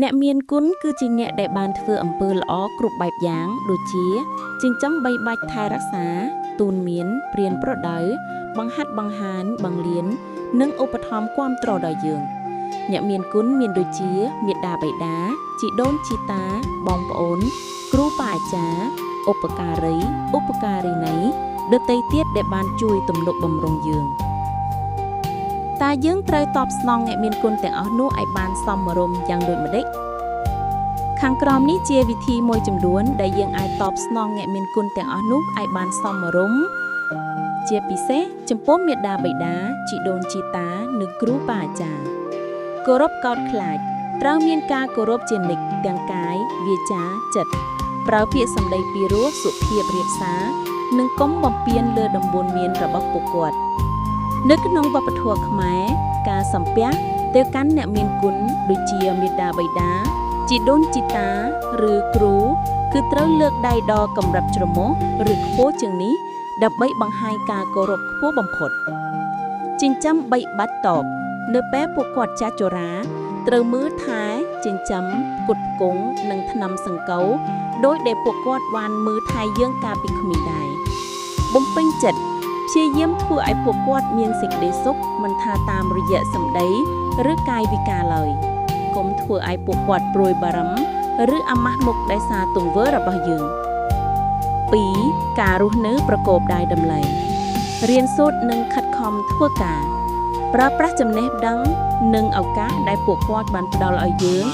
អ្នកមានគុណគឺជាអ្នកដែលបានធ្វើអំពើល្អគ្រប់បែបយ៉ាងដូចជាចិញ្ចឹមបីបាច់ថែរក្សាទូនមានព្រានប្រដៅបង្ហាត់បង្ហាញបង្រៀននិងឧបត្ថម្ភគាំទ្រដល់យើងអ្នកមានគុណមានដូចជាមាតាបិតាជីដូនជីតាបងប្អូនគ្រូបាអាចារ្យឧបការីឧបការីណីដទៃទៀតដែលបានជួយទំនុកបម្រុងយើងតើយើងត្រូវតបស្នងអ្នកមានគុណទាំងអស់នោះឲ្យបានសមរម្យយ៉ាងដូចម្តេចខាងក្រោមនេះជាវិធីមួយចំនួនដែលយើងអាចតបស្នងអ្នកមានគុណទាំងអស់នោះឲ្យបានសមរម្យជាពិសេសចំពោះមាតាបិតាជីដូនជីតានិងគ្រូបាអាចារ្យគោរពកោតខ្លាចត្រូវមានការគោរពជានិច្ចទាំងកាយវាចាចិត្តប្រើពាក្យសម្ដីពីរោះសុភាពរាបសារនិងកុំបំពានលើដំបូន្មានរបស់ពួកគាត់នៅក្នុងវប្បធម៌ខ្មែរការសំពះទៅកាន់អ្នកមានគុណដូចជាមាតាបិតាជីដូនជីតាឬគ្រូគឺត្រូវលើកដៃដល់កម្រិតច្រមុះឬខ្ពស់ជាងនេះដើម្បីបង្ហាញការគោរពខ្ពស់បំផុតចិញ្ចឹមបីបាច់តបនៅពេលពួកគាត់ចាស់ជរាត្រូវមើលថែចិញ្ចឹមផ្គត់ផ្គង់និងថ្នាំសង្កូវដោយដែលពួកគាត់បានមើលថែយើងកាលពីក្មេងដែរបំពេញចិត្តព្យាយាមធ្វើឲ្យពួកគាត់មានសេចក្តីសុខមិនថាតាមរយៈសម្ដីឬកាយវិការឡើយកុំធ្វើឲ្យពួកគាត់ព្រួយបារម្ភឬអាម៉ាស់មុខដោយសារទង្វើរបស់យើង 2. ការរស់នៅប្រកបដោយតម្លៃរៀនសូត្រនិងខិតខំធ្វើការប្រើប្រាស់ចំណេះដឹងនិងឱកាសដែលពួកគាត់បានផ្ដល់ឲ្យយើង